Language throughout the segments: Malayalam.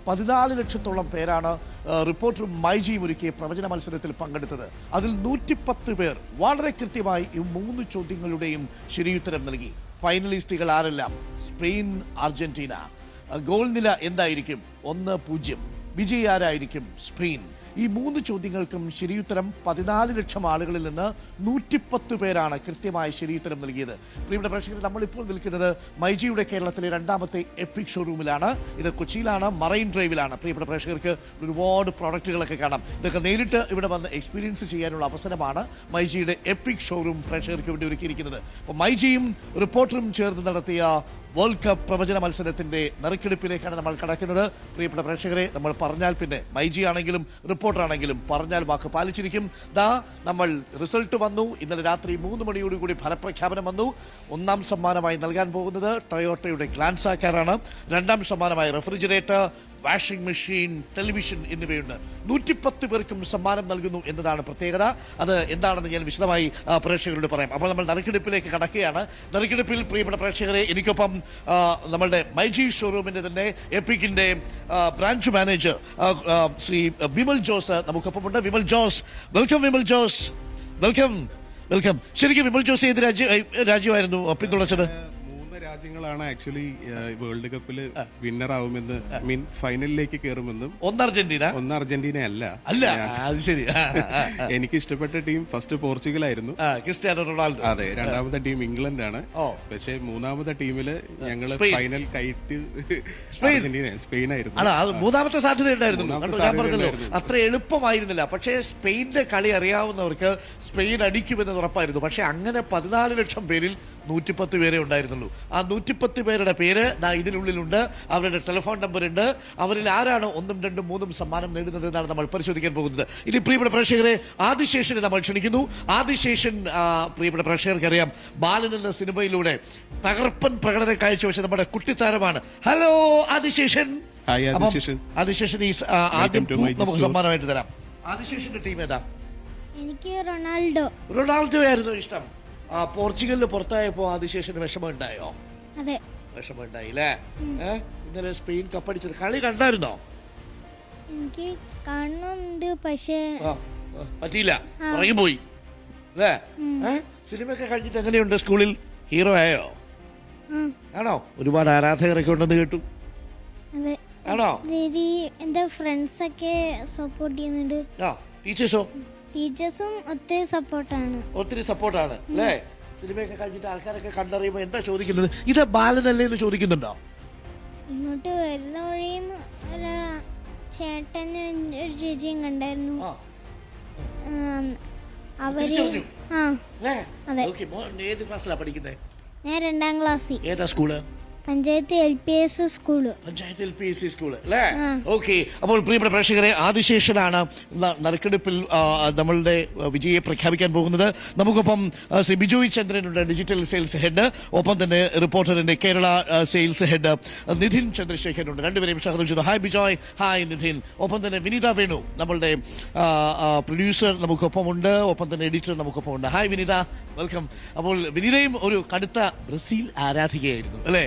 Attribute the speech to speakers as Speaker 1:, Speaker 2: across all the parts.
Speaker 1: 14 ലക്ഷത്തോളം പേരാണ് റിപ്പോർട്ടറും മൈജിയും ഒരുക്കിയ പ്രവചന മത്സരത്തിൽ പങ്കെടുത്തത്. അതിൽ 110 പേർ വളരെ കൃത്യമായി ഈ 3 ചോദ്യങ്ങളുടെയും ശരിയുത്തരം നൽകി. ഫൈനലിസ്റ്റുകൾ ആരെല്ലാം? Spain, Argentina. ഗോൾ നില എന്തായിരിക്കും? 1-0. വിജയി ആരായിരിക്കും? സ്പെയിൻ. ഈ 3 ചോദ്യങ്ങൾക്കും ശരിയുത്തരം 14 ലക്ഷം ആളുകളിൽ നിന്ന് 110 പേരാണ് കൃത്യമായി ശരിയുത്തരം നൽകിയത്. പ്രിയപ്പെട്ട പ്രേക്ഷകർ, നമ്മളിപ്പോൾ നിൽക്കുന്നത് മൈജിയുടെ കേരളത്തിലെ 2ാമത്തെ എപ്പിക് ഷോറൂമിലാണ്. ഇത് കൊച്ചിയിലാണ്, മറൈൻ ഡ്രൈവിലാണ്. പ്രിയപ്പെട്ട പ്രേക്ഷകർക്ക് ഒരുപാട് പ്രോഡക്റ്റുകളൊക്കെ കാണാം. ഇതൊക്കെ നേരിട്ട് ഇവിടെ വന്ന് എക്സ്പീരിയൻസ് ചെയ്യാനുള്ള അവസരമാണ് മൈജിയുടെ എപ്പിക് ഷോറൂം പ്രേക്ഷകർക്ക് വേണ്ടി ഒരുക്കിയിരിക്കുന്നത്. അപ്പോൾ മൈജിയും റിപ്പോർട്ടറും ചേർന്ന് നടത്തിയ വേൾഡ് കപ്പ് പ്രവചന മത്സരത്തിന്റെ നറുക്കെടുപ്പിലേക്കാണ് നമ്മൾ കടക്കുന്നത്. പ്രിയപ്പെട്ട പ്രേക്ഷകരെ, നമ്മൾ പറഞ്ഞാൽ പിന്നെ മൈജി ആണെങ്കിലും റിപ്പോർട്ടറാണെങ്കിലും പറഞ്ഞാൽ വാക്ക് പാലിച്ചിരിക്കും. നമ്മൾ റിസൾട്ട് വന്നു. ഇന്നലെ രാത്രി 3 മണിയോടുകൂടി ഫലപ്രഖ്യാപനം വന്നു. 1ാം സമ്മാനമായി നൽകാൻ പോകുന്നത് ടൊയോട്ടയുടെ ഗ്ലാൻസ കാറാണ്. 2ാം സമ്മാനമായി റെഫ്രിജറേറ്റർ, വാഷിംഗ് മെഷീൻ, ടെലിവിഷൻ എന്നിവയുണ്ട്. 110 പേർക്കും സമ്മാനം നൽകുന്നു എന്നതാണ് പ്രത്യേകത. അത് എന്താണെന്ന് ഞാൻ വിശദമായി പ്രേക്ഷകരോട് പറയാം. അപ്പോൾ നമ്മൾ നറുക്കെടുപ്പിലേക്ക് കടക്കുകയാണ്. നറുക്കെടുപ്പിൽ പ്രിയപ്പെട്ട പ്രേക്ഷകരെ, എനിക്കൊപ്പം നമ്മളുടെ മൈജി ഷോറൂമിന്റെ തന്നെ എപ്പിക്കിന്റെ ബ്രാഞ്ച് മാനേജർ ശ്രീ വിമൽ ജോസ് നമുക്കൊപ്പമുണ്ട്. Vimal Jose, welcome. Vimal Jose, welcome. Welcome. ശരിക്കും വിമൽ ജോസ് ഏത് രാജ്യമായിരുന്നു പിന്തുണച്ചത്?
Speaker 2: രാജ്യങ്ങളാണ് ആക്ച്വലി വേൾഡ് കപ്പിൽ വിന്നർ ആവുമെന്ന്, ഫൈനലിലേക്ക് കയറുമെന്നും.
Speaker 1: ഒന്ന് അർജന്റീന
Speaker 2: അല്ല.
Speaker 1: അത് ശരി.
Speaker 2: എനിക്ക് ഇഷ്ടപ്പെട്ട ടീം ഫസ്റ്റ് പോർച്ചുഗൽ ആയിരുന്നു,
Speaker 1: ക്രിസ്ത്യാനോ റൊണാൾഡോ.
Speaker 2: അതെ. 2ാമത്തെ ടീം ഇംഗ്ലണ്ട് ആണ്. പക്ഷേ 3ാമത്തെ ടീമില് ഞങ്ങള് ഫൈനൽ കയറ്റി സ്പെയിൻ ആയിരുന്നു.
Speaker 1: 3ാമത്തെ സാധ്യത ഉണ്ടായിരുന്നു. അത്ര എളുപ്പമായിരുന്നില്ല. പക്ഷേ സ്പെയിന്റെ കളി അറിയാവുന്നവർക്ക് സ്പെയിൻ അടിക്കുമെന്ന് ഉറപ്പായിരുന്നു. പക്ഷെ അങ്ങനെ 14 ലക്ഷം പേരിൽ 110 പേരെ ഉണ്ടായിരുന്നുള്ളൂ. ആ 110 പേരുടെ പേര് ഇതിനുള്ളിലുണ്ട്. അവരുടെ ടെലിഫോൺ നമ്പർ ഉണ്ട്. അവരിൽ ആരാണ് 1ഉം 2ഉം 3ഉം സമ്മാനം നേടുന്നത് എന്നാണ് നമ്മൾ പരിശോധിക്കാൻ പോകുന്നത്. ഇനി പ്രിയപ്പെട്ട പ്രേക്ഷകരെ, ആദിശേഷനെ നമ്മൾ ക്ഷണിക്കുന്നു. ആദിശേഷൻ, പ്രിയപ്പെട്ട പ്രേക്ഷകർക്ക് അറിയാം, ബാലൻ എന്ന സിനിമയിലൂടെ തകർപ്പൻ പ്രകടനം കാഴ്ചവെച്ച നമ്മുടെ കുട്ടിത്താരമാണ്. ഹലോ ആദിശേഷൻ. ആദിശേഷൻ ആദ്യം നമുക്ക് സമ്മാനമായിട്ട് തരാം. ആദിശേഷന്റെ ടീം ഏതാ?
Speaker 3: എനിക്ക്
Speaker 1: റൊണാൾഡോ ആയിരുന്നു ഇഷ്ടം. പോർച്ചുഗലിന് പുറത്തായപ്പോ ആദിശേഷന് വിഷമം ഉണ്ടായോ?
Speaker 3: അതെ,
Speaker 1: വിഷമം ഉണ്ടായില്ലേ? ഇന്നലെ സ്പെയിൻ കപ്പടിച്ചത് കളി കണ്ടായിരുന്നോ?
Speaker 3: എനിക്ക് കാണുന്നുണ്ട്, പക്ഷേ
Speaker 1: പറ്റിയില്ല, പുറകെ പോയി അല്ലേ? സിനിമയൊക്കെ കഴിഞ്ഞിട്ട് എങ്ങനെയുണ്ട്? സ്കൂളിൽ ഹീറോ ആയോ? ആണോ? ഒരുപാട് ആരാധകരൊക്കെ ഉണ്ടെന്ന് കേട്ടു.
Speaker 3: അതെ.
Speaker 1: ആണോ?
Speaker 3: എന്റെ ഫ്രണ്ട്സ് ഒക്കെ സപ്പോർട്ട് ചെയ്യുന്നുണ്ട്. ടീച്ചേഴ്സും ഒത്തിരി
Speaker 1: സപ്പോർട്ടാണ് അല്ലേ? സിനിമയൊക്കെ കഴിഞ്ഞിട്ട് ആൾക്കാരൊക്കെ കണ്ടറിയുമ്പോ എന്താ ചോദിക്കുന്നത്? ഇത് ബാലനല്ലേ എന്ന് ചോദിക്കുന്നുണ്ടോ?
Speaker 3: ഇങ്ങോട്ട് വരുന്ന വഴിയും ഒരു ചേട്ടനും ഒരു ചേച്ചിയും കണ്ടായിരുന്നു. അവര് അതെ.
Speaker 1: ഏത് ക്ലാസ്സിലാ പഠിക്കുന്നത്?
Speaker 3: ഞാൻ 2ാം ക്ലാസ്സിൽ.
Speaker 1: ഏതാ school?
Speaker 3: Panchayat LPS school.
Speaker 1: Panchayat LPS school അല്ലേ? ഓക്കെ. അപ്പോൾ പ്രിയപ്പെട്ട പ്രേക്ഷകരെ, ആദിശേഷനാണ് നറുക്കെടുപ്പിൽ നമ്മളുടെ വിജയെ പ്രഖ്യാപിക്കാൻ പോകുന്നത്. നമുക്കൊപ്പം ശ്രീ ബിജോയ് ചന്ദ്രനുണ്ട്, ഡിജിറ്റൽ സെയിൽസ് ഹെഡ്. ഒപ്പം തന്നെ റിപ്പോർട്ടറിന്റെ കേരള സെയിൽസ് ഹെഡ് നിധിൻ ചന്ദ്രശേഖരനുണ്ട്. രണ്ടുപേരെയും സ്വാഗതം ചെയ്യുന്നു. ഹായ് ബിജോയ്. ഹായ് നിധിൻ. ഒപ്പം തന്നെ വിനീത വേണു, നമ്മളുടെ പ്രൊഡ്യൂസർ നമുക്കൊപ്പമുണ്ട്. ഒപ്പം തന്നെ എഡിറ്റർ നമുക്കൊപ്പമുണ്ട്. Hi Vineetha, welcome. അപ്പോൾ വിനീതയും ഒരു കടുത്ത ബ്രസീൽ ആരാധികയായിരുന്നു അല്ലേ?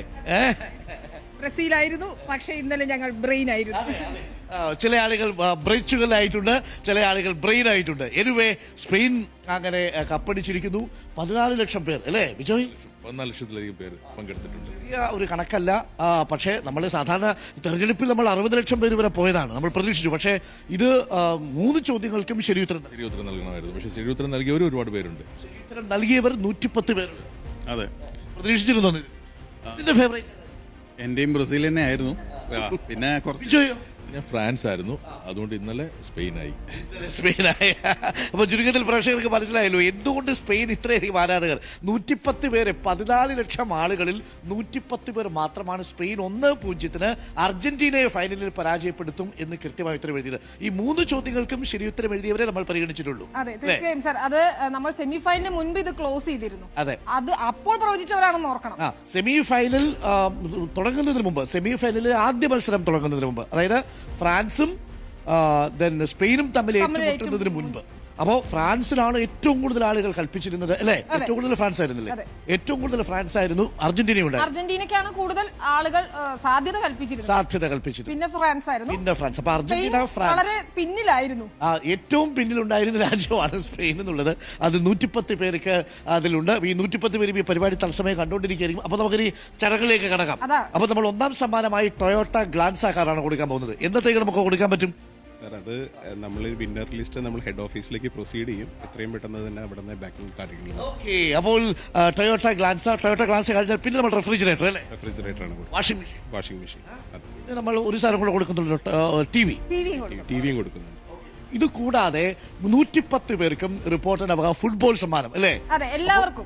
Speaker 4: ബ്രസീലായിരുന്നു, പക്ഷെ ഇന്നലെ ഞങ്ങൾ ബ്രെയിൻ ആയിരുന്നു.
Speaker 1: ചില ആളുകൾ ബ്രേച്ചുകളായിട്ടുണ്ട്, ചില ആളുകൾ ബ്രെയിൻ ആയിട്ടുണ്ട്. എനിവേ, സ്പെയിൻ അങ്ങനെ കപ്പടിച്ചിരിക്കുന്നു. 14 ലക്ഷം പേർ അല്ലേ വിജയ്?
Speaker 5: 14 ലക്ഷത്തിലധികം പേര് പങ്കെടുത്തിട്ടുണ്ട്.
Speaker 1: ഒരു കണക്കല്ല. പക്ഷേ നമ്മൾ സാധാരണ തെരഞ്ഞെടുപ്പിൽ നമ്മൾ 60 ലക്ഷം പേര് വരെ പോയതാണ് നമ്മൾ പ്രതീക്ഷിച്ചു. പക്ഷേ ഇത് 3 ചോദ്യങ്ങൾക്കും ശരിയുത്തരം
Speaker 5: നൽകണമായിരുന്നു. പക്ഷേ ശരിയുത്തരം നൽകിയവർ ഒരുപാട് പേരുണ്ട്.
Speaker 1: ശരിയുത്തരം നൽകിയവർ 110 പേരുണ്ട്.
Speaker 2: അതെ.
Speaker 1: പ്രതീക്ഷിച്ചിരുന്നോ? ഇതിന്റെ ഫേവറേറ്റ്
Speaker 2: എന്റെയും ബ്രസീൽ തന്നെ ആയിരുന്നു. പിന്നെ
Speaker 5: ഞാൻ ഫ്രാൻസ് ആയിരുന്നു, അതുകൊണ്ട് ഇന്നലെ സ്പെയിനായി.
Speaker 1: അപ്പൊ ചുരുക്കത്തിൽ പ്രേക്ഷകർക്ക് മനസ്സിലായല്ലോ എന്തുകൊണ്ട് സ്പെയിൻ ഇത്രയധികം ആരാധകർ. 110 പേര്, 14 ലക്ഷം ആളുകളിൽ 110 പേർ മാത്രമാണ് സ്പെയിൻ 1-0 അർജന്റീനയെ ഫൈനലിൽ പരാജയപ്പെടുത്തും എന്ന് കൃത്യമായി ഉത്തരം എഴുതിയത്. ഈ 3 ചോദ്യങ്ങൾക്കും ശരിയുത്തരം എഴുതിയവരെ നമ്മൾ പരിഗണിച്ചിട്ടുള്ളൂ.
Speaker 4: അതെ, തീർച്ചയായും സാർ. അത് നമ്മൾ സെമി ഫൈനലിന് മുൻപ് ഇത് ക്ലോസ് ചെയ്തിരുന്നു.
Speaker 1: അതെ,
Speaker 4: അത് അപ്പോൾ പ്രവചിച്ചവരാണെന്ന് ഓർക്കണം.
Speaker 1: സെമി ഫൈനൽ തുടങ്ങുന്നതിന് മുമ്പ്, സെമി ഫൈനലിൽ ആദ്യ മത്സരം തുടങ്ങുന്നതിന് മുമ്പ്, അതായത് ഫ്രാൻസും സ്പെയിനും തമ്മിൽ ഏറ്റുമുട്ടുന്നതിന് മുൻപ് അപ്പോ ഫ്രാൻസിലാണ് ഏറ്റവും കൂടുതൽ ആളുകൾ കൽപ്പിച്ചിരുന്നത് അല്ലെ? ഏറ്റവും കൂടുതൽ ഫ്രാൻസ് ആയിരുന്നില്ലേ? ഏറ്റവും കൂടുതൽ ഫ്രാൻസ് ആയിരുന്നു. അർജന്റീനയുണ്ട്.
Speaker 4: അർജന്റീനയ്ക്കാണ് കൂടുതൽ ആളുകൾ സാധ്യത കൽപ്പിച്ചിരുന്നത്. പിന്നെ ഫ്രാൻസ് ആയിരുന്നു.
Speaker 1: അപ്പൊ അർജന്റീന
Speaker 4: വളരെ പിന്നിലായിരുന്നു.
Speaker 1: ഏറ്റവും പിന്നിലുണ്ടായിരുന്ന രാജ്യമാണ് സ്പെയിൻ എന്നുള്ളത്. അത് 110 പേർക്ക് അതിലുണ്ട്. ഈ 110 പേര് ഈ പരിപാടി തത്സമയം കണ്ടുകൊണ്ടിരിക്കുകയായിരിക്കും. അപ്പൊ നമുക്ക് ഈ ചടങ്ങിലേക്ക് കടക്കാം. അപ്പൊ നമ്മൾ ഒന്നാം സമ്മാനമായി ടൊയോട്ട ഗ്ലാൻസ കാറാണ് കൊടുക്കാൻ പോകുന്നത്. എന്നത്തേക്ക് നമുക്ക് കൊടുക്കാൻ പറ്റും
Speaker 2: സാർ? അത് നമ്മൾ വിന്നർ ലിസ്റ്റ് നമ്മൾ ഹെഡ് ഓഫീസിലേക്ക് പ്രൊസീഡ് ചെയ്യും. എത്രയും പെട്ടെന്ന് തന്നെ അവിടെ നിന്ന് ബാക്കിംഗ് കാര്യങ്ങൾ.
Speaker 1: ഓക്കെ, അപ്പോൾ ടൊയോട്ട ഗ്ലാൻസ കഴിഞ്ഞാൽ പിന്നെ നമ്മൾ റെഫ്രിജറേറ്റർ അല്ലേ?
Speaker 2: റെഫ്രിജറേറ്റർ ആണ്. Washing machine.
Speaker 1: നമ്മൾ ഒരു സാധനം കൂടെ കൊടുക്കുന്നുണ്ട്,
Speaker 4: ടിവിയും
Speaker 2: കൊടുക്കുന്നുണ്ട്.
Speaker 1: ഇത് കൂടാതെ 110 പേർക്കും റിപ്പോർട്ടറിന്റെ വക ഫുട്ബോൾ സമ്മാനം അല്ലേ?
Speaker 4: അതെ, എല്ലാവർക്കും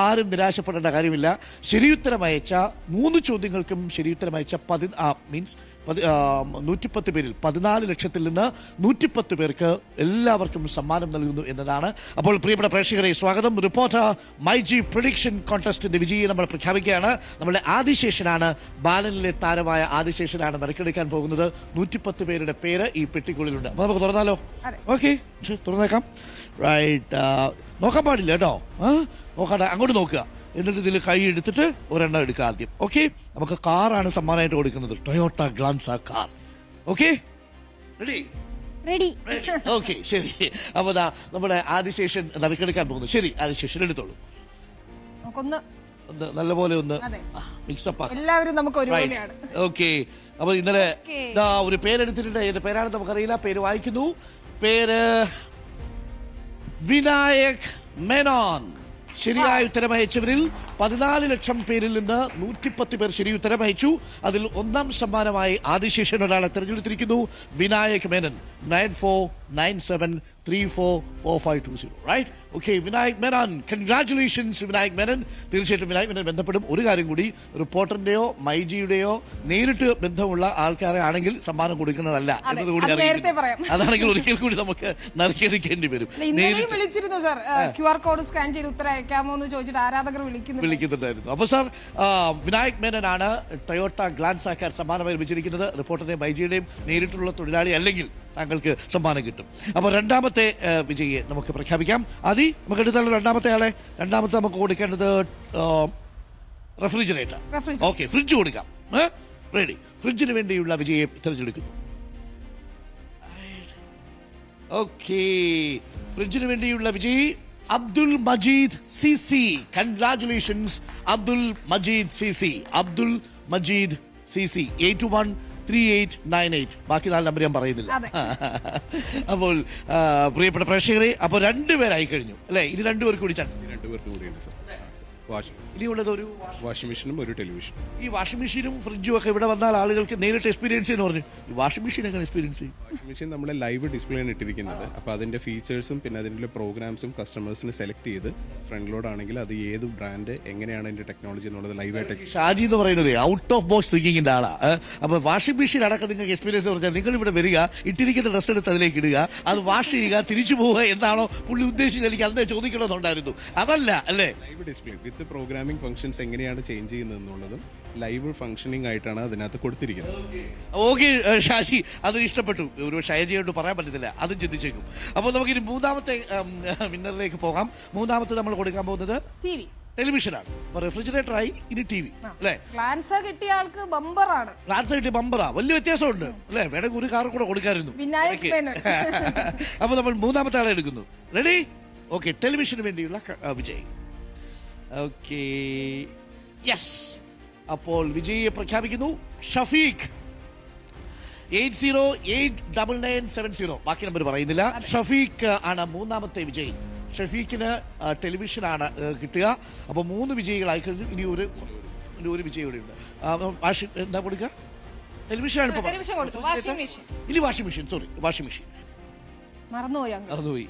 Speaker 4: ആരും നിരാശപ്പെടേണ്ട കാര്യമില്ല. ശരിയുത്തരം അയച്ച 3 ചോദ്യങ്ങൾക്കും ശരിയുത്തരം അയച്ച 110 പേരിൽ 14 ലക്ഷത്തിൽ നിന്ന് 110 പേർക്ക് എല്ലാവർക്കും സമ്മാനം നൽകുന്നു എന്നതാണ്. അപ്പോൾ പ്രിയപ്പെട്ട പ്രേക്ഷകരെ സ്വാഗതം. റിപ്പോർട്ടർ മൈജി പ്രഡിക്ഷൻ കോൺടെസ്റ്റിന്റെ വിജയിയെ നമ്മൾ പ്രഖ്യാപിക്കുകയാണ്. നമ്മുടെ ആദിശേഷനാണ്, ബാലനിലെ താരമായ ആദിശേഷനാണ് നറുക്കെടുക്കാൻ പോകുന്നത്. 110 പേരുടെ പേര് ഈ പെട്ടിക്കുള്ളിലുണ്ട്. അപ്പൊ നമുക്ക് തുറന്നാലോ? ഓക്കെ, തുറന്നേക്കാം. റൈറ്റ്, നോക്കാൻ പാടില്ല കേട്ടോ. നോക്കാട്ടെ, അങ്ങോട്ട് നോക്കുക. എന്നിട്ട് ഇതിൽ കൈ എടുത്തിട്ട് ഒരെണ്ണം എടുക്കുക ആദ്യം. ഓക്കെ, നമുക്ക് കാറാണ് സമ്മാനമായിട്ട് കൊടുക്കുന്നത്, Toyota Glanza car. Okay,
Speaker 3: ready.
Speaker 1: Okay, ശരി. അപ്പൊ നമ്മുടെ ആദിശേഷൻ നറുക്കെടുക്കാൻ പോകുന്നു. ശരി, ആദിശേഷൻ എടുത്തോളൂ. നല്ലപോലെ ഒന്ന് മിക്സപ്പ് ആക്കാം.
Speaker 4: എല്ലാവരും നമുക്ക് ഒരുപോലെയാണ്.
Speaker 1: ഓക്കെ, അപ്പൊ ഇന്നലെ ഒരു പേരെടുത്തിട്ടുണ്ട്. ഏത് പേരാണെന്ന് നമുക്കറിയില്ല. പേര് വായിക്കുന്നു. പേര് വിനായക് മേനോൻ. ശരിയായ ഉത്തരം അയച്ചവരിൽ 14 ലക്ഷം പേരിൽ നിന്ന് 110 പേർ ശരി ഉത്തരം അയച്ചു. അതിൽ ഒന്നാം സമ്മാനമായി ആദിശേഷൻ ഒരാളെ തെരഞ്ഞെടുത്തിരിക്കുന്നു, Vinayak Menon. 9497344520. Right? Okay, Vinayak Menon, congratulations Vinayak Menon. തീർച്ചയായിട്ടും വിനായക് മേനൻ ബന്ധപ്പെടും. ഒരു കാര്യം കൂടി, റിപ്പോർട്ടറിന്റെയോ മൈജിയുടെയോ നേരിട്ട് ബന്ധമുള്ള ആൾക്കാരെ ആണെങ്കിൽ സമ്മാനം കൊടുക്കുന്നതല്ല എന്നതുകൂടി അതാണെങ്കിൽ ഒരിക്കൽ കൂടി നമുക്ക് നറുക്കെടുക്കേണ്ടി വരും.
Speaker 4: വിളിച്ചിരുന്നു സാർ, QR കോഡ് സ്കാൻ ചെയ്ത് ഉത്തരം അയക്കാമോ എന്ന് ചോദിച്ചിട്ട് ആരാധകർ
Speaker 1: വിളിക്കുന്നുണ്ടായിരുന്നു. അപ്പൊ സാർ, വിനായക് മേനനാണ് ടൊയോട്ട ഗ്ലാൻസ കാർ സമ്മാനമായി ലഭിച്ചിരിക്കുന്നത്. റിപ്പോർട്ടറിന്റെയും മൈജിയുടെയും നേരിട്ടുള്ള തൊഴിലാളി അല്ലെങ്കിൽ താങ്കൾക്ക് സമ്മാനം കിട്ടും. അപ്പൊ രണ്ടാമത്തെ വിജയിയെ നമുക്ക് പ്രഖ്യാപിക്കാം. നമുക്ക് എടുത്താലും രണ്ടാമത്തെ ആളെ. രണ്ടാമത്തെ നമുക്ക് കൊടുക്കേണ്ടത് റെഫ്രിജറേറ്റർ. ഓക്കെ, ഫ്രിഡ്ജ് കൊടുക്കാം. റെഡി. ഫ്രിഡ്ജിന് വേണ്ടിയുള്ള വിജയെ തിരഞ്ഞെടുക്കുന്നു. ഓക്കെ, ഫ്രിഡ്ജിന് വേണ്ടിയുള്ള വിജയി Abdul Majeed CC. Congratulations Abdul Majeed CC. Abdul Majeed CC 813898. ബാക്കി 4 നമ്പർ ഞാൻ പറയുന്നില്ല. അപ്പോൾ പ്രിയപ്പെട്ട പ്രേക്ഷകരെ, അപ്പൊ 2 പേരായി കഴിഞ്ഞു അല്ലെ? ഇനി 2 പേർക്ക് കൂടി ചാൻസ്.
Speaker 2: 2 പേർക്ക് കൂടിയുണ്ട് സാർ.
Speaker 1: ഇനിയുള്ളത് ഒരു
Speaker 2: വാഷിംഗ് മെഷീനും ഒരു ടെലിവിഷനും.
Speaker 1: ഈ വാഷിംഗ് മെഷീനും ഫ്രിഡ്ജും ഒക്കെ ഇവിടെ വന്നാൽ ആളുകൾക്ക് നേരിട്ട് എക്സ്പീരിയൻസ് എന്ന് പറഞ്ഞു. ഈ വാഷിംഗ് മെഷീൻ എങ്ങനെ എക്സ്പീരിയൻസ് ചെയ്യും?
Speaker 2: വാഷിംഗ് മെഷീൻ നമ്മളെ ലൈവ് ഡിസ്പ്ലേയാണ് ഇട്ടിരിക്കുന്നത്. അപ്പോൾ അതിന്റെ ഫീച്ചേഴ്സും പിന്നെ അതിന്റെ പ്രോഗ്രാംസും കസ്റ്റമേഴ്സിന് സെലക്ട് ചെയ്ത് ഫ്രണ്ട് ലോഡ് ആണെങ്കിൽ അത് ഏത് ബ്രാൻഡ് എങ്ങനെയാണ് അതിന്റെ ടെക്നോളജി എന്നുള്ളത് ലൈവായിട്ട്.
Speaker 1: ഷാജി എന്ന് പറയുന്നത് ഔട്ട് ഓഫ് ബോക്സ് തിങ്കിങ്ങിന്റെ ആളാ. അപ്പൊ വാഷിംഗ് മെഷീൻ അടക്കം നിങ്ങൾക്ക് എക്സ്പീരിയൻസ് എന്ന് പറഞ്ഞാൽ നിങ്ങൾ ഇവിടെ വരിക, ഇട്ടിരിക്കുന്ന ഡ്രസ് എടുത്ത് അതിലേക്ക് ഇടുക, അത് വാഷ് ചെയ്യുക, തിരിച്ചു പോവുക എന്നാണോ പുള്ളി ഉദ്ദേശിച്ചത്? എനിക്ക് അന്നേ ചോദിക്കണമെന്നുണ്ടായിരുന്നു. അതല്ല അല്ലേ?
Speaker 2: ലൈവ് ഡിസ്പ്ലേ വിത്ത് പ്രോഗ്രാമിംഗ് ഫംഗ്ഷൻസ് എങ്ങനെയാണ് ചേഞ്ച് ചെയ്യുന്നത് എന്നുള്ളതും ലൈവ് ഫംഗ്ഷനിങ് ആയിട്ടാണ് അതിനകത്ത് കൊടുത്തിരിക്കുന്നത്.
Speaker 1: ഓക്കെ ഷാജി, അത് ഇഷ്ടപ്പെട്ടു. ഒരു ഷാജിയോട് പറയാൻ പറ്റത്തില്ല, അതും ചിന്തിച്ചേക്കും. അപ്പോൾ നമുക്ക് ഇനി മൂന്നാമത്തെ വിന്നറിലേക്ക് പോകാം. മൂന്നാമത്തെ നമ്മൾ കൊടുക്കാൻ പോകുന്നത് ടെലിവിഷനാണ്. റെഫ്രിജറേറ്റർ ആയി, ഇനി TV അല്ലേ?
Speaker 4: ഗ്ലാൻസ കിട്ടിയ ആൾക്ക് ബമ്പറാണ്.
Speaker 1: ഗ്ലാൻസ കിട്ടിയ ബമ്പറാ, വലിയ വ്യത്യാസമുണ്ട് അല്ലേ? വേണമെങ്കിൽ ഒരു കാർ കൂടെ കൊടുക്കാമായിരുന്നു. അപ്പൊ നമ്മൾ മൂന്നാമത്തെ ആളെ എടുക്കുന്നു. റെഡി? ഓക്കെ, ടെലിവിഷന് വേണ്ടിയുള്ള വിജയ്. Okay, yes. അപ്പോൾ വിജയിയെ പ്രഖ്യാപിക്കുന്നു ഷഫീഖ്. 80899970. ബാക്കി നമ്പർ പറയുന്നില്ല. ഷഫീഖ് ആണ് മൂന്നാമത്തെ വിജയി. ഷഫീഖിന് ടെലിവിഷനാണ് കിട്ടുക. അപ്പോൾ 3 വിജയികളായി കഴിഞ്ഞു. ഇനി ഒരു വിജയി കൂടെ ഉണ്ട്. എന്താ കൊടുക്കുക? ടെലിവിഷനാണ് ഇപ്പൊ. ഇനി washing machine. Sorry, washing machine മറന്നുപോയി.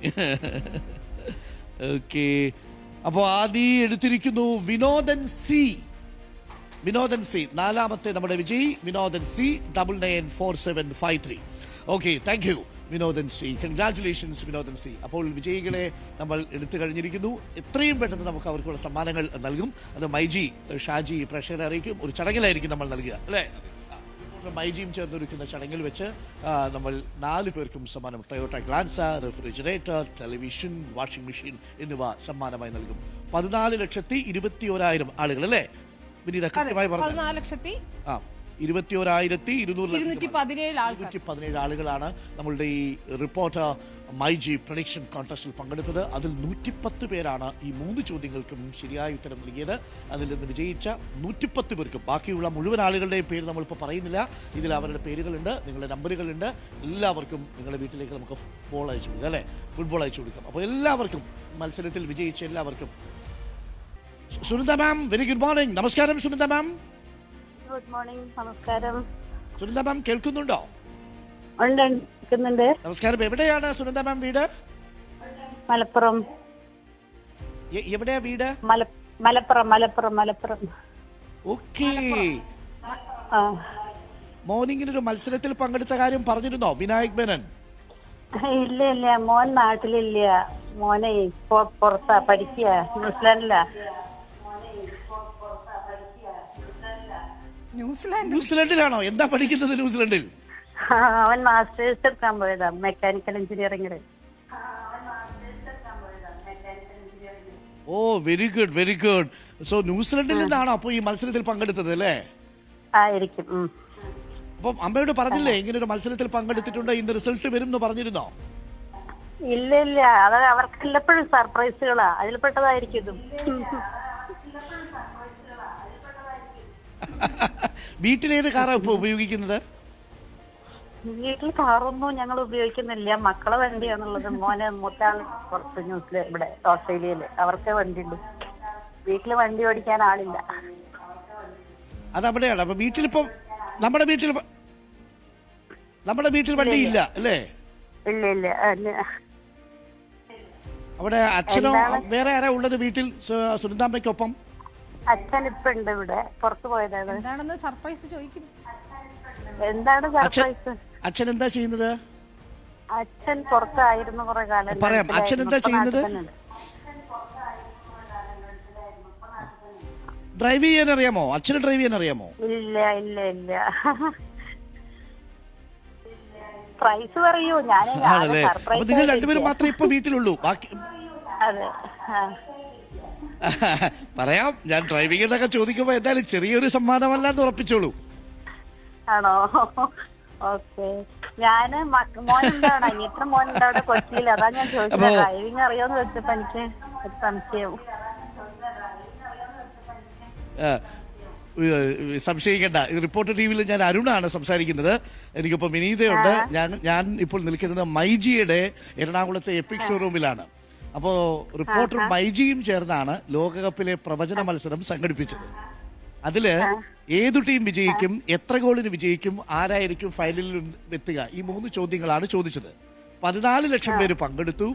Speaker 1: ഓക്കെ, അപ്പോ ആദ്യം എടുത്തിരിക്കുന്നു വിനോദൻ സി. നാലാമത്തെ നമ്മുടെ Vijay Vinodan C 994753. Okay, thank you Vinodan C. Congratulations Vinodan C. അപ്പോൾ വിജയികളെ നമ്മൾ എടുത്തു കഴിഞ്ഞിരിക്കുന്നു. എത്രയും പെട്ടെന്ന് നമുക്ക് അവർക്കുള്ള സമ്മാനങ്ങൾ നൽകും. അത് മൈജി ഷാജി പ്രേക്ഷകരെ അറിയിക്കും. ഒരു ചടങ്ങിലായിരിക്കും നമ്മൾ നൽകുക അല്ലേ? മൈജിയും ചേർന്നൊരുക്കുന്ന ചടങ്ങിൽ വെച്ച് നമ്മൾ 4 പേർക്കും സമ്മാനം Toyota Glanza, refrigerator, television, washing machine എന്നിവ സമ്മാനമായി നൽകും. 14,21,000 ആളുകൾ അല്ലേ വിനീത കൃത്യമായി പറഞ്ഞു? 21,217 ആളുകളാണ് നമ്മളുടെ ഈ റിപ്പോർട്ടർ മൈജി പ്രഡിക്ഷൻ കോൺടെസ്റ്റിൽ പങ്കെടുത്തത്. അതിൽ 110 പേരാണ് ഈ 3 ചോദ്യങ്ങൾക്കും ശരിയായ ഉത്തരം നൽകിയത്. അതിൽ നിന്ന് വിജയിച്ച 110 പേർക്കും, ബാക്കിയുള്ള മുഴുവൻ ആളുകളുടെയും പേര് നമ്മളിപ്പോൾ പറയുന്നില്ല, ഇതിൽ അവരുടെ പേരുകളുണ്ട്, നിങ്ങളുടെ നമ്പറുകളുണ്ട്. എല്ലാവർക്കും നിങ്ങളുടെ വീട്ടിലേക്ക് നമുക്ക് ഫുട്ബോൾ അയച്ചു കൊടുക്കാം അല്ലേ, ഫുട്ബോൾ അയച്ചു കൊടുക്കാം. അപ്പോൾ എല്ലാവർക്കും മത്സരത്തിൽ വിജയിച്ച എല്ലാവർക്കും. സുനിത മാം, വെരി ഗുഡ് മോർണിംഗ്. നമസ്കാരം സുനിത മാം.
Speaker 6: ഗുഡ് മോർണിംഗ്, നമസ്കാരം.
Speaker 1: സുനിത മാം കേൾക്കുന്നുണ്ടോ?
Speaker 6: കേൾക്കുന്നുണ്ട്.
Speaker 1: നമസ്കാരം. എവിടെയാണ് സുനിത മാം വീട്?
Speaker 6: മലപ്പുറം.
Speaker 1: എവിടെയാ വീട്?
Speaker 6: മലപ്പുറം.
Speaker 1: ഓക്കേ.
Speaker 6: ആ.
Speaker 1: മോർണിംഗിനൊരു മത്സരത്തിൽ പങ്കെടുത്ത കാര്യം പറഞ്ഞിരുന്നോ വിനായക് മേനൻ?
Speaker 6: ഇല്ല, മോൻ നാട്ടിലില്ല. മോനെ പുറത്താ പഠിക്കുക, ന്യൂസിലാൻഡിലാ.
Speaker 1: ന്യൂസിലൻഡിലാണോ? എന്താ പഠിക്കുന്നത് ന്യൂസിലൻഡിൽ?
Speaker 6: അവൻ മാസ്റ്റേഴ്സ് എടുക്കാൻ പോയതാ, മെക്കാനിക്കൽ എഞ്ചിനീയറിംഗില്.
Speaker 1: ഓ, very good, very good. So ന്യൂസിലൻഡിൽ നിന്നാണോ അപ്പൊ ഈ മത്സരത്തിൽ പങ്കെടുത്തത് അല്ലേ?
Speaker 6: ആയിരിക്കും.
Speaker 1: അപ്പം അമ്മയോട് പറഞ്ഞില്ലേ ഇങ്ങനെ ഒരു മത്സരത്തിൽ പങ്കെടുത്തിട്ടുണ്ട്, ഇന്ന് റിസൾട്ട് വരും എന്ന് പറഞ്ഞിരുന്നോ?
Speaker 6: ഇല്ല, അത് അവർക്ക് എല്ലപ്പോഴും സർപ്രൈസുകളാ, അതിൽപ്പെട്ടതായിരിക്കും ഇതും.
Speaker 1: വീട്ടിലേത് കാറാ ഇപ്പൊ ഉപയോഗിക്കുന്നത്?
Speaker 6: വീട്ടിൽ കാറൊന്നും ഞങ്ങൾ ഉപയോഗിക്കുന്നില്ല, മക്കളെ വണ്ടിയാണുള്ളത്. മോനെ മൂത്താൾ പുറത്ത് ന്യൂസില്, ഇവിടെ ഓസ്ട്രേലിയയില്, അവർക്ക് വണ്ടിയുണ്ട്. വീട്ടില് വണ്ടി ഓടിക്കാൻ ആളില്ല.
Speaker 1: അതവിടെയാണ്. അപ്പൊ വീട്ടിലിപ്പം നമ്മുടെ വീട്ടിൽ വണ്ടിയില്ല അല്ലേ?
Speaker 6: ഇല്ല.
Speaker 1: അവിടെ അച്ഛനോ വേറെ ആരാ ഉള്ളത് വീട്ടിൽ സുനിതാമ്മയ്ക്കൊപ്പം?
Speaker 6: അച്ഛൻ ഇപ്പൊ ഉണ്ട് ഇവിടെ, പുറത്തു പോയതാണ്.
Speaker 7: എന്താണെന്ന് സർപ്രൈസ് ചോദിക്കുന്നു.
Speaker 6: എന്താണ് സർപ്രൈസ്?
Speaker 1: അച്ഛൻ എന്താ ചെയ്യുന്നത്?
Speaker 6: അച്ഛൻ പുറത്തായിരുന്നു കുറെ കാലം.
Speaker 1: പറയാം, അച്ഛൻ എന്താ ചെയ്യുന്നത്? ഡ്രൈവ് ചെയ്യാൻ അറിയാമോ? അച്ഛന് ഡ്രൈവ് ചെയ്യാൻ അറിയാമോ?
Speaker 6: ഇല്ല. പ്രൈസ് പറയൂ.
Speaker 1: ആണല്ലേ? അപ്പൊ നിങ്ങൾ രണ്ടുപേരും മാത്രമേ ഇപ്പൊ വീട്ടിലുള്ളൂ? ബാക്കി
Speaker 6: അതെ.
Speaker 1: പറയാം, ഞാൻ ഡ്രൈവിംഗ് എന്നൊക്കെ ചോദിക്കുമ്പോ എന്തായാലും ചെറിയൊരു സമ്മാനമല്ലാന്ന് ഉറപ്പിച്ചോളൂ.
Speaker 6: ആണോ? ഓക്കെ. ഞാന് മോനുണ്ടാവണം, അനിയത്ര മോനുണ്ടവിടെ കൊച്ചിയിൽ. അതാ ഞാൻ ചോദിച്ചത്, ഡ്രൈവിംഗ് അറിയോന്ന് വെച്ചപ്പോ എനിക്ക് സംശയം.
Speaker 1: സംശയിക്കേണ്ട. റിപ്പോർട്ടർ ടിവിയിൽ ഞാൻ അരുണാണ് സംസാരിക്കുന്നത്. എനിക്കിപ്പോൾ വിനീതയുണ്ട്. ഞാൻ ഇപ്പോൾ നിൽക്കുന്നത് മൈജിയുടെ എറണാകുളത്തെ എപ്പിക് ഷോറൂമിലാണ്. അപ്പോൾ റിപ്പോർട്ടർ മൈജിയും ചേർന്നാണ് ലോകകപ്പിലെ പ്രവചന മത്സരം സംഘടിപ്പിച്ചത്. അതില് ഏതു ടീം വിജയിക്കും, എത്ര ഗോളിന് വിജയിക്കും, ആരായിരിക്കും ഫൈനലിൽ എത്തുക, ഈ 3 ചോദ്യങ്ങളാണ് ചോദിച്ചത്. 14 ലക്ഷം പേര് പങ്കെടുത്തു.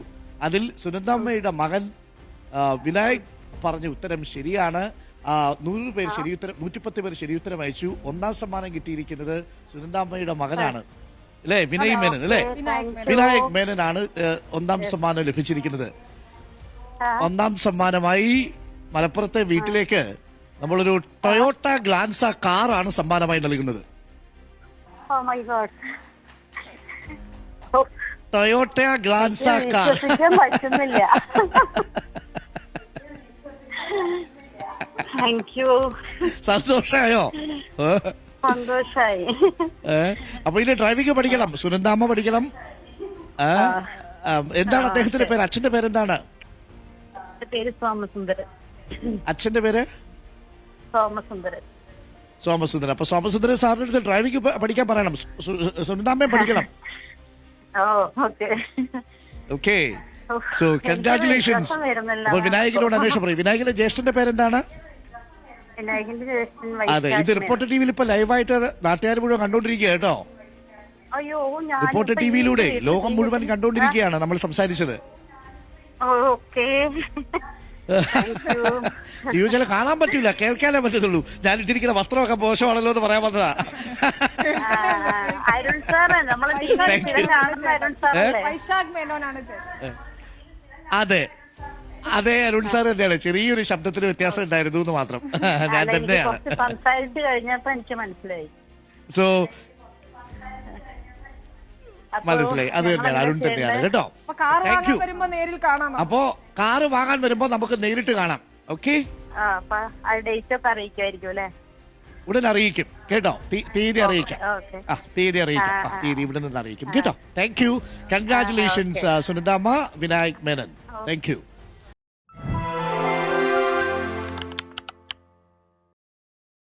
Speaker 1: അതിൽ സുനന്ദമ്മയുടെ മകൻ വിനായക് പറഞ്ഞ ഉത്തരം ശരിയാണ്. 100 പേർ ശരിയുത്തരം, 110 പേർ ശരിയുത്തരം അയച്ചു. 1ാം സമ്മാനം കിട്ടിയിരിക്കുന്നത് സുനന്ദാമ്മയുടെ മകനാണ് അല്ലേ, വിനയ് മേനൻ അല്ലേ? വിനായക് മേനനാണ് 1ാം സമ്മാനം ലഭിച്ചിരിക്കുന്നത്. 1ാം സമ്മാനമായി മലപ്പുറത്തെ വീട്ടിലേക്ക് നമ്മളൊരു ടൊയോട്ട ഗ്ലാൻസ കാറാണ് സമ്മാനമായി നൽകുന്നത്. Toyota Glanza car.
Speaker 6: പറ്റുന്നില്ല.
Speaker 1: സന്തോഷമായോ?
Speaker 6: സന്തോഷായി.
Speaker 1: അപ്പൊ ഇനി ഡ്രൈവിംഗ് പഠിക്കണം, സുനന്ദാമ്മ പഠിക്കണം. എന്താണ് അദ്ദേഹത്തിന്റെ പേര്? അച്ഛന്റെ പേരെന്താണ്?
Speaker 6: പേര് സോമസുന്ദരൻ.
Speaker 1: അച്ഛന്റെ പേര് സോമസുന്ദരൻ. അപ്പൊ സോമസുന്ദരൻ സാറിന്റെ അടുത്ത് ഡ്രൈവിംഗ് പഠിക്കാൻ പറയണം, സുനന്ദാമ്മയും പഠിക്കണം. ഓക്കെ. So congratulations. അപ്പൊ വിനായകനോട് അന്വേഷണം പറയും. വിനായകന്റെ ജ്യേഷ്ഠന്റെ പേരെന്താണ്? അതെ, ഇത് റിപ്പോർട്ടർ ടിവിയിൽ ഇപ്പൊ ലൈവായിട്ട് നാട്ടുകാർ മുഴുവൻ കണ്ടോണ്ടിരിക്കുക കേട്ടോ. റിപ്പോർട്ടർ ടിവിയിലൂടെ ലോകം മുഴുവൻ കണ്ടോണ്ടിരിക്കുകയാണ് നമ്മൾ സംസാരിച്ചത്. ടി വി ചില കാണാൻ പറ്റൂല, കേൾക്കാനേ പറ്റത്തുള്ളൂ. ഞാൻ ഇട്ടിരിക്കുന്ന വസ്ത്രമൊക്കെ മോശമാണല്ലോ എന്ന് പറയാൻ വന്നതാ. അതെ, അരുൺ സാർ തന്നെയാണ്. ചെറിയൊരു ശബ്ദത്തിന് വ്യത്യാസം ഉണ്ടായിരുന്നു എന്ന് മാത്രം. ഞാൻ തന്നെയാണ്.
Speaker 6: സംസാരിച്ചു കഴിഞ്ഞപ്പോ എനിക്ക് മനസ്സിലായി.
Speaker 1: സോ
Speaker 6: അപ്പൊ
Speaker 1: മനസ്സിലായി, അത് തന്നെയാണ്,
Speaker 6: ഞങ്ങളെന്താ
Speaker 1: അരുൺ തന്നെയാണ്
Speaker 6: ചെയ്യേണ്ടത്?
Speaker 1: കേട്ടോ.
Speaker 7: അപ്പൊ കാർ
Speaker 1: താങ്ക്
Speaker 7: വാങ്ങാൻ
Speaker 1: യു.
Speaker 7: വരുമ്പോ നേരിൽ കാണാം നമുക്ക്.
Speaker 1: അപ്പോ കാറ് വാങ്ങാൻ വരുമ്പോ നമുക്ക് നേരിട്ട് കാണാം. ഓക്കെ,
Speaker 6: ആ അപ്പൊ ആ ഡേറ്റ് ഒക്കെ അറിയിക്കുമായിരിക്കും അല്ലേ?
Speaker 1: ഉടൻ അറിയിക്കും കേട്ടോ. തീയതി അറിയിക്കാം.
Speaker 6: ഓക്കെ.
Speaker 1: തീയതി അറിയിക്കാം. തീയതി ഇവിടെ നിന്ന് അറിയിക്കും കേട്ടോ. താങ്ക് യു, കൺഗ്രാറ്റുലേഷൻസ് സുനിതാമ്മ, വിനായക് മേനൻ. Thank U.